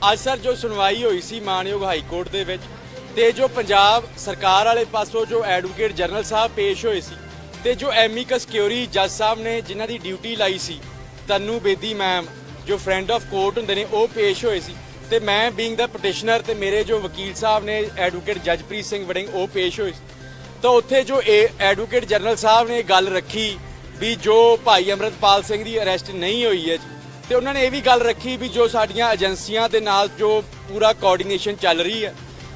ਅੱਜ ਸਰ ਜੋ ਸੁਣਵਾਈ ਹੋਈ ਸੀ ਮਾਨਯੋਗ ਹਾਈ ਕੋਰਟ ਦੇ ਵਿੱਚ ਤੇ ਜੋ ਪੰਜਾਬ ਸਰਕਾਰ ਵਾਲੇ ਪਾਸੋਂ ਜੋ ਐਡਵੋਕੇਟ ਜਨਰਲ ਸਾਹਿਬ ਪੇਸ਼ ਹੋਏ ਸੀ ਤੇ ਜੋ ਐਮਿਕਸ ਕਿਊਰੀ ਜੱਜ ਸਾਹਿਬ ਨੇ ਜਿਨ੍ਹਾਂ ਦੀ ਡਿਊਟੀ ਲਾਈ ਸੀ ਤਨੂ ਬੇਦੀ ਮੈਮ ਜੋ ਫਰੈਂਡ ਆਫ ਕੋਰਟ ਹੁੰਦੇ ਨੇ ਉਹ ਪੇਸ਼ ਹੋਏ ਸੀ ਤੇ ਮੈਂ ਬੀਇੰਗ ਦਾ ਪਟੀਸ਼ਨਰ ਤੇ ਮੇਰੇ ਜੋ ਵਕੀਲ ਸਾਹਿਬ ਨੇ ਐਡਵੋਕੇਟ ਜਜਪ੍ਰੀਤ ਸਿੰਘ ਵੜਿੰਗ ਉਹ ਪੇਸ਼ ਹੋਏ ਸੀ। ਤਾਂ ਉੱਥੇ ਜੋ ਐਡਵੋਕੇਟ ਜਨਰਲ ਸਾਹਿਬ ਨੇ ਗੱਲ ਰੱਖੀ ਵੀ ਜੋ ਭਾਈ ਅੰਮ੍ਰਿਤਪਾਲ ਸਿੰਘ ਦੀ ਅਰੈਸਟ ਨਹੀਂ ਹੋਈ ਹੈ ਤੇ ਉਹਨਾਂ ਨੇ ਇਹ ਵੀ ਗੱਲ ਰੱਖੀ ਵੀ ਜੋ ਸਾਡੀਆਂ ਏਜੰਸੀਆਂ ਦੇ ਨਾਲ ਜੋ ਪੂਰਾ ਕੋਆਰਡੀਨੇਸ਼ਨ ਚੱਲ ਰਹੀ ਹੈ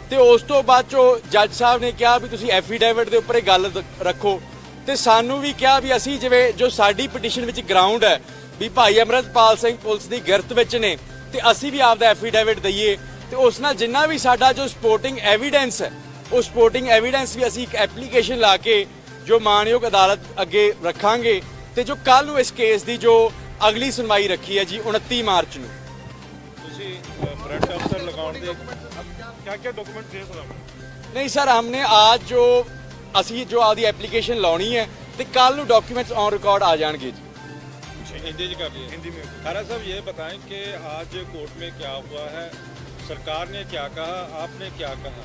ਤੇ ਉਸ ਤੋਂ ਬਾਅਦ ਜੋ ਜੱਜ ਸਾਹਿਬ ਨੇ ਕਿਹਾ ਵੀ ਤੁਸੀਂ ਐਫੀਡੇਵਿਟ ਦੇ ਉੱਪਰ ਇਹ ਗੱਲ ਰੱਖੋ ਤੇ ਸਾਨੂੰ ਵੀ ਕਿਹਾ ਵੀ ਅਸੀਂ ਜਿਵੇਂ ਜੋ ਸਾਡੀ ਪਟੀਸ਼ਨ ਵਿੱਚ ਗਰਾਊਂਡ ਹੈ ਵੀ ਭਾਈ ਅੰਮ੍ਰਿਤਪਾਲ ਸਿੰਘ ਪੁਲਿਸ ਦੀ ਗਿਰਫਤ ਵਿੱਚ ਨੇ ਤੇ ਅਸੀਂ ਵੀ ਆਪਦਾ ਐਫੀਡੇਵਿਟ ਦਈਏ ਤੇ ਉਸ ਨਾਲ ਜਿੰਨਾ ਵੀ ਸਾਡਾ ਜੋ ਸਪੋਰਟਿੰਗ ਐਵੀਡੈਂਸ ਹੈ ਉਹ ਸਪੋਰਟਿੰਗ ਐਵੀਡੈਂਸ ਵੀ ਅਸੀਂ ਇੱਕ ਐਪਲੀਕੇਸ਼ਨ ਲਾ ਕੇ ਜੋ ਮਾਨਯੋਗ ਅਦਾਲਤ ਅੱਗੇ ਰੱਖਾਂਗੇ ਤੇ ਜੋ ਕੱਲ ਨੂੰ ਇਸ ਕੇਸ ਦੀ ਜੋ ਅਗਲੀ ਸੁਣਵਾਈ ਰੱਖੀ ਹੈ ਜੀ 29 ਮਾਰਚ ਨੂੰ। ਤੁਸੀਂ ਫਰੰਟ ਅਫਸਰ ਲਗਾਉਣ ਦੇ क्या डॉक्यूमेंट थे सर? नहीं सर, हमने आज जो असी जो आदि एप्लीकेशन लानी है तो कल ਨੂੰ डॉक्यूमेंट्स ऑन रिकॉर्ड आ जाएंगे जी। हिंदी कर लिए हिंदी में। खारा साहब ये बताएं कि आज कोर्ट में क्या हुआ है, सरकार ने क्या कहा, आपने क्या कहा?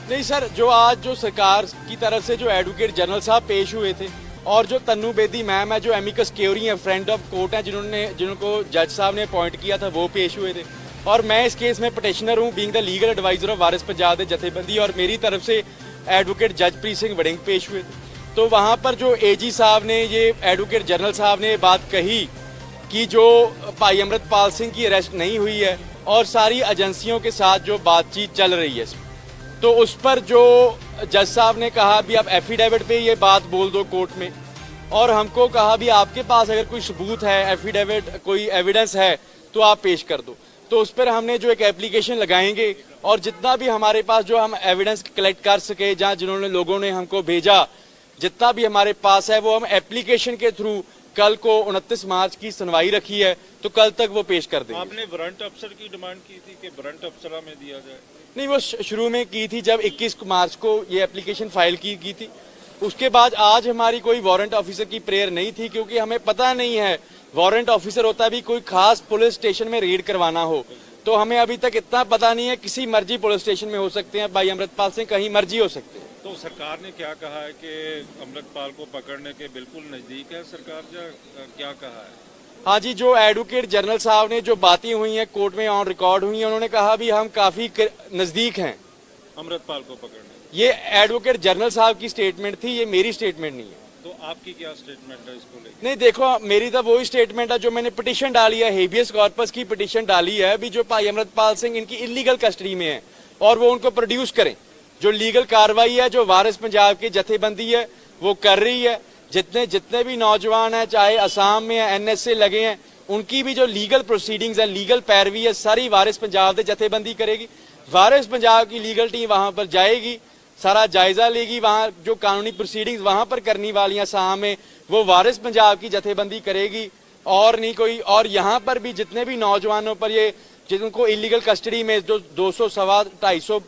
नहीं सर, जो आज जो सरकार की तरफ से जो एडवोकेट जनरल साहब पेश हुए थे और जो तन्नू बेदी मैम है जो एमिकस क्यूरी है फ्रेंड ऑफ कोर्ट है जिनको जज साहब ने अपॉइंट किया था वो पेश हुए थे और मैं इस केस में पटिशनर हूँ being the legal adviser of Waris Punjab के जथेबंदी और मेरी तरफ से एडवोकेट जजप्रीत सिंह वड़िंग पेश हुए थे। तो वहाँ पर जो एजी साहब ने ये एडवोकेट जनरल साहब ने बात कही कि जो भाई अमृतपाल सिंह की अरेस्ट नहीं हुई है और सारी एजेंसियों के साथ जो बातचीत चल रही है तो उस पर जो जज साहब ने कहा भी आप एफिडेविट पे ये बात बोल दो कोर्ट में और हमको कहा भी आपके पास अगर कोई सबूत है एफिडेविट कोई एविडेंस है तो आप पेश कर दो। तो उस पर हमने जो एक एप्लीकेशन लगाएंगे और जितना भी हमारे पास जो हम एविडेंस कलेक्ट कर सके जहाँ जिन्होंने लोगों ने हमको भेजा जितना भी हमारे पास है वो हम एप्लीकेशन के थ्रू कल को 29 मार्च की सुनवाई रखी है तो कल तक वो पेश कर देंगे। आपने वारंट अफसर की डिमांड की थी कि वारंट अफसर में दिया जाए? नहीं, वो शुरू में की थी जब 21 मार्च को ये एप्लीकेशन फाइल की थी। उसके बाद आज हमारी कोई वारंट ऑफिसर की प्रेयर नहीं थी क्योंकि हमें पता नहीं है वारंट ऑफिसर होता भी कोई खास पुलिस स्टेशन में रेड करवाना हो तो हमें अभी तक इतना पता नहीं है किसी मर्जी पुलिस स्टेशन में हो सकते हैं भाई अमृतपाल सिंह कहीं मर्जी हो सकते हैं। तो सरकार ने क्या कहा है कि अमृतपाल को पकड़ने के बिल्कुल नजदीक है सरकार, क्या कहा है? हाँ जी, जो एडवोकेट जनरल साहब ने जो बातें हुई हैं कोर्ट में ऑन रिकॉर्ड हुई हैं उन्होंने कहा भी हम काफी नजदीक हैं अमृतपाल को पकड़ने। ये एडवोकेट जनरल साहब की स्टेटमेंट थी, ये मेरी स्टेटमेंट नहीं है। तो आपकी क्या स्टेटमेंट है इसको लेकर? नहीं देखो, मेरी तो वही स्टेटमेंट है जो मैंने पिटीशन डाली है, हेबियस कॉर्पस की पिटीशन डाली है भी जो भाई अमृतपाल सिंह इनकी इलीगल कस्टडी में है और वो उनको प्रोड्यूस करें। जो लीगल कार्रवाई है जो वारिस पंजाब की जथेबंदी है वो कर रही है, जितने भी नौजवान हैं चाहे असम में है NSA लगे हैं उनकी भी जो लीगल प्रोसीडिंग्स है लीगल पैरवी है सारी वारिस पंजाब की जथेबंदी करेगी। वारिस पंजाब की लीगल टीम वहां पर जाएगी, सारा जायजा लेगी, वहाँ जो कानूनी प्रोसीडिंग्स वहाँ पर करनी वाली हैं साम में वो वारिस पंजाब की जथेबंदी करेगी और नहीं कोई। और यहाँ पर भी जितने भी नौजवानों पर ये जिनको इलीगल कस्टडी में जो 200 सवा 250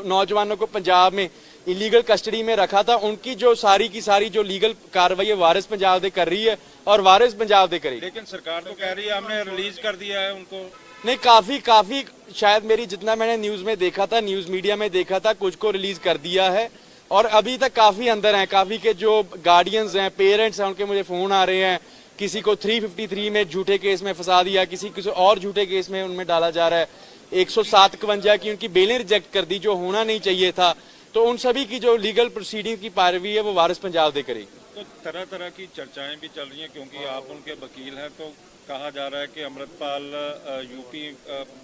नौजवानों को पंजाब में इलीगल कस्टडी में रखा था उनकी जो सारी की सारी जो लीगल कार्रवाई है वारिस पंजाब दे कर रही है और वारिस पंजाब दे करेगी। लेकिन सरकार तो कह रही है हमने रिलीज कर दिया है उनको। नहीं, काफी शायद मेरी जितना मैंने न्यूज में देखा था न्यूज मीडिया में देखा था कुछ को रिलीज कर दिया है और अभी तक काफी अंदर हैं, काफी के जो गार्डियंस हैं पेरेंट्स हैं उनके मुझे फोन आ रहे हैं। किसी को 353 में झूठे केस में फंसा दिया, किसी और झूठे केस में उनमें डाला जा रहा है। 107 की उनकी बेलें रिजेक्ट कर दी जो होना नहीं चाहिए था। तो उन सभी की जो लीगल प्रोसीडिंग की पैरवी है वो वारिस पंजाब दे करेगी। तो तरह तरह की चर्चाएं भी चल रही हैं क्योंकि आप उनके वकील हैं तो कहा जा रहा है कि अमृतपाल यूपी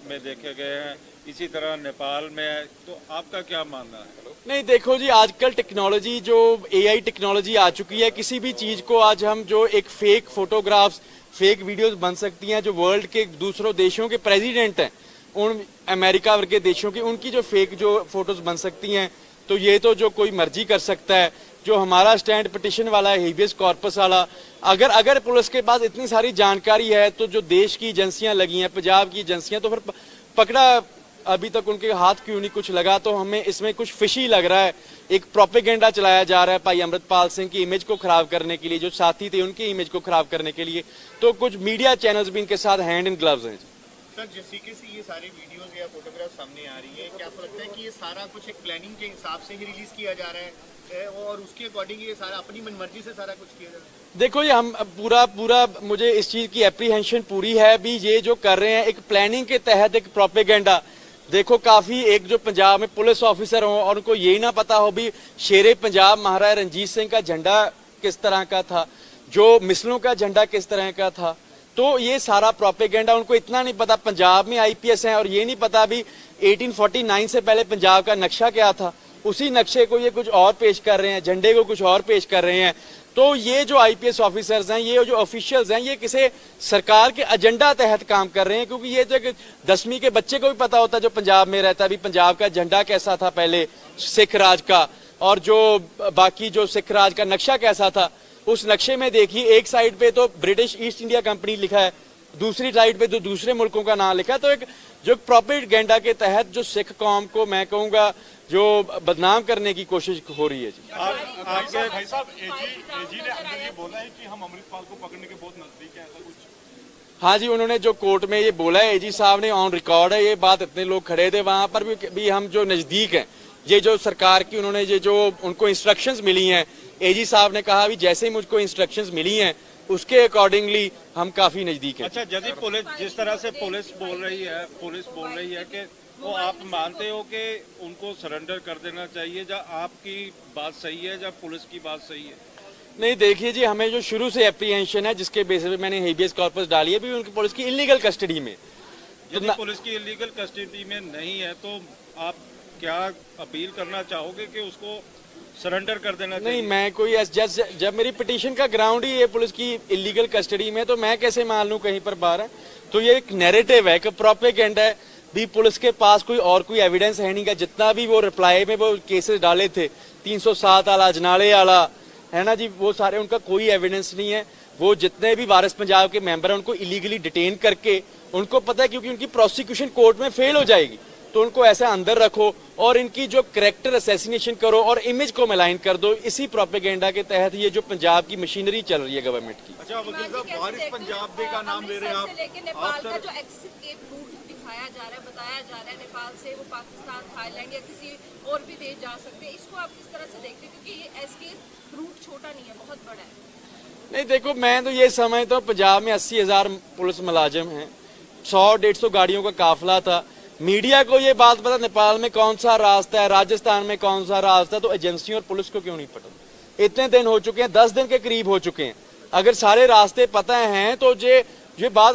में देखे गए हैं, इसी तरह नेपाल में है, तो आपका क्या मानना है? नहीं देखो जी, आजकल टेक्नोलॉजी जो AI टेक्नोलॉजी आ चुकी है, किसी भी चीज़ को आज हम जो एक फेक फोटोग्राफ्स फेक वीडियोस बन सकती हैं जो वर्ल्ड के दूसरों देशों के प्रेसिडेंट हैं उन अमेरिका वर्गे देशों की उनकी जो फेक जो फोटोज बन सकती हैं तो ये तो जो कोई मर्जी कर सकता है। जो हमारा स्टैंड पिटिशन वाला है हेबियस कॉर्पस वाला, अगर पुलिस के पास इतनी सारी जानकारी है तो जो देश की एजेंसियां लगी हैं पंजाब की एजेंसियां तो फिर पकड़ा अभी तक उनके हाथ क्यों नहीं कुछ लगा। तो हमें इसमें कुछ फिशी लग रहा है, एक प्रोपेगेंडा चलाया जा रहा है भाई अमृतपाल सिंह की इमेज को खराब करने के लिए, जो साथी थे उनकी इमेज को खराब करने के लिए। तो कुछ मीडिया चैनल्स भी इनके साथ हैंड इन ग्लव्स हैं। सर जिस तरीके से ये सारी वीडियोस या फोटोग्राफ सामने आ रही है, क्या आपको लगता है कि ये सारा कुछ एक प्लानिंग के हिसाब से ही रिलीज किया जा रहा है और उसके अकॉर्डिंग ये सारा अपनी मनमर्जी से सारा कुछ किया जा रहा है? देखो ये हम पूरा मुझे इस चीज की एप्रीहेंशन पूरी है भी, ये जो कर रहे हैं एक प्लानिंग के तहत एक प्रोपेगेंडा। देखो काफी एक जो पंजाब में पुलिस ऑफिसर हो और उनको यही ना पता हो भी शेरे पंजाब महाराजा रंजीत सिंह का झंडा किस तरह का था, जो मिसलों का झंडा किस तरह का था, तो ये सारा प्रोपेगेंडा। उनको इतना नहीं पता पंजाब में आईपीएस हैं और ये नहीं पता भी 1849 से पहले पंजाब का नक्शा क्या था, उसी नक्शे को ये कुछ और पेश कर रहे हैं, झंडे को कुछ और पेश कर रहे हैं। तो ये जो आईपीएस ऑफिसर्स हैं, ये जो ऑफिशियल्स हैं, ये किसी सरकार के एजेंडा तहत काम कर रहे हैं, क्योंकि ये तो एक 10वीं के बच्चे को भी पता होता है जो पंजाब में रहता है भी पंजाब का झंडा कैसा था पहले सिख राज का, और जो बाकी जो सिख राज का नक्शा कैसा था। उस नक्शे में देखिए एक साइड पे तो ब्रिटिश ईस्ट इंडिया कंपनी लिखा है, दूसरी साइड पे तो दूसरे मुल्कों का नाम लिखा है। तो एक जो प्रोपेगेंडा के तहत जो सिख कौम को मैं कहूँगा जो बदनाम करने की कोशिश हो रही है। जी आपके भाई साहब एजी ने अंदर ये बोला है कि हम अमृतपाल को पकड़ने के बहुत नजदीक है, ऐसा कुछ? हाँ जी, उन्होंने जो कोर्ट में ये बोला है, एजी साहब ने ऑन रिकॉर्ड है ये बात, इतने लोग खड़े थे वहां पर भी हम जो नजदीक हैं। ये जो सरकार की उन्होंने ये जो उनको इंस्ट्रक्शंस मिली हैं, एजी साहब ने कहा भी जैसे ही मुझको इंस्ट्रक्शंस मिली हैं उसके अकॉर्डिंगली हम काफी नजदीक हैं। अच्छा, यदि पुलिस जिस तरह से पुलिस बोल रही है कि वो आप मानते हो कि उनको सरेंडर कर देना चाहिए, या आपकी बात सही है या पुलिस की बात सही है? नहीं देखिए जी, हमें जो शुरू से एप्रीहेंशन है जिसके बेसिस पे मैंने हेबियस कॉर्पस डाली है भी उनकी पुलिस की इलीगल कस्टडी में। यदि पुलिस की इलीगल कस्टडी में नहीं है तो आप क्या अपील करना चाहोगे कि उसको सरेंडर कर देना चाहिए? नहीं, मैं कोई जब मेरी पिटीशन का ग्राउंड ही है पुलिस की इलीगल कस्टडी में, तो मैं कैसे मान लूं कहीं पर बाहर है? तो ये एक नैरेटिव है, एक प्रोपेगेंडा है भी। पुलिस के पास कोई एविडेंस है नहीं का। जितना भी वो रिप्लाई में वो केसेस डाले थे 307 वाला, अजनाले वाला, है ना जी, वो सारे उनका कोई एविडेंस नहीं है। वो जितने भी वारिस पंजाब के मेंबर हैं उनको इलीगली डिटेन करके, उनको पता है क्योंकि उनकी प्रोसिक्यूशन कोर्ट में फेल हो जाएगी, तो उनको ऐसा अंदर रखो और इनकी जो कैरेक्टर असैसिनेशन करो और इमेज को मलाइन कर दो। इसी प्रोपेगेंडा के तहत ये जो पंजाब की मशीनरी चल रही है गवर्नमेंट की। अच्छा वकील साहब, वारिस पंजाब डे का नाम ले रहे हैं आप, नेपाल का जो एग्जिट रूट दिखाया जा रहा है, बताया जा रहा है नेपाल से वो पाकिस्तान, थाईलैंड या किसी और भी देश जा सकते हैं, इसको आप किस तरह से देखते हैं? क्योंकि ये एस्केप रूट छोटा नहीं है, बहुत बड़ा है। नहीं देखो, मैं तो ये समझता हूँ पंजाब में 80,000 पुलिस मुलाजिम हैं, 100-150 गाड़ियों का काफिला था। मीडिया को ये बात पता नेपाल में कौन सा रास्ता है, राजस्थान में कौन सा रास्ता है, तो एजेंसियों और पुलिस को क्यों नहीं पता? इतने दिन हो चुके हैं, 10 दिन के करीब हो चुके हैं। अगर सारे रास्ते पता हैं तो ये बात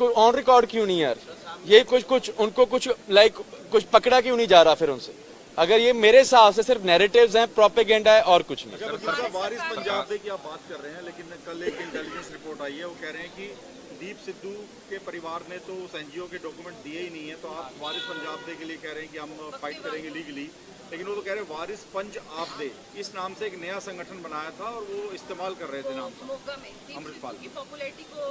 ऑन रिकॉर्ड क्यों नहीं है यार? ये कुछ उनको कुछ पकड़ा क्यों नहीं जा रहा फिर उनसे? अगर ये मेरे हिसाब से सिर्फ नैरेटिव्स हैं, प्रोपेगेंडा है और कुछ नहीं। वारिस पंजाब डे की आप बात कर रहे हैं, लेकिन कल एक इंटेलिजेंस रिपोर्ट आई है, वो कह रहे हैं कि दीप सिद्धू के परिवार ने तो उस एनजीओ के डॉक्यूमेंट दिए ही नहीं है, तो आप वारिस पंजाब डे के लिए कह रहे हैं कि हम फाइट करेंगे लीगली, लेकिन वो तो कह रहे हैं वारिस पंज आप दे, इस नाम से एक नया संगठन बनाया था और वो इस्तेमाल कर रहे थे नाम का मोगा में अमृतपाल की पॉपुलैरिटी को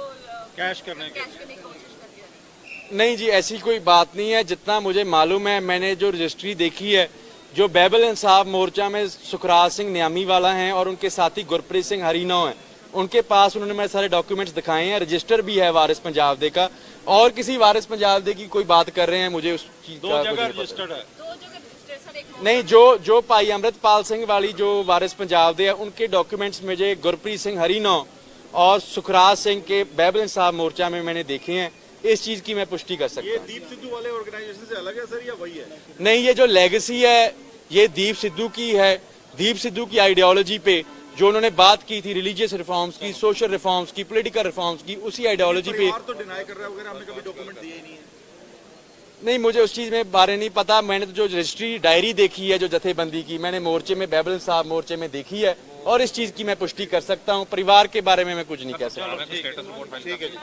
कैश करने की कैश करने की कोशिश कर रही है। नहीं जी, ऐसी कोई बात नहीं है। जितना मुझे मालूम है, मैंने जो रजिस्ट्री देखी है, जो बैबल इंसाफ मोर्चा में सुखराज सिंह न्यामी वाला हैं और उनके साथी गुरप्रीत सिंह हरीनौ हैं, उनके पास उन्होंने मेरे सारे डॉक्यूमेंट्स दिखाए हैं। रजिस्टर भी है वारिस पंजाब डे का, और किसी वारिस पंजाब डे की कोई बात कर रहे हैं, मुझे उस चीज का दो कुछ जगह नहीं पता। रजिस्टर्ड है। दो जगह रजिस्टर सर, एक नहीं, जो भाई अमृतपाल सिंह वाली जो वारिस पंजाब डे है, उनके डॉक्यूमेंट्स मुझे गुरप्रीत सिंह हरीनौ और सुखराज सिंह के बैबल इंसाफ मोर्चा में मैंने देखे हैं। इस चीज की मैं पुष्टि कर सकता ये हूँ। दीप सिद्धू वाले ऑर्गेनाइजेशन से अलग है सर, या वही है? नहीं, ये जो लेगेसी है ये दीप सिद्धू की है। दीप सिद्धू की आइडियोलॉजी पे जो उन्होंने बात की थी, रिलीजियस रिफॉर्म्स की, सोशल रिफॉर्म्स की, पॉलिटिकल रिफॉर्म्स की, उसी आइडियोलॉजी पे। परिवार तो डिनाई कर रहा है वगैरह, हमने कभी डॉक्यूमेंट दिए ही नहीं है। नहीं, मुझे उस चीज में बारे नहीं पता। मैंने तो जो रजिस्ट्री डायरी देखी है जो जथेबंदी की, मैंने मोर्चे में बैबल साहब मोर्चे में देखी है और इस चीज की मैं पुष्टि कर सकता हूँ। परिवार के बारे में मैं कुछ नहीं कह सकता। ठीक है जी।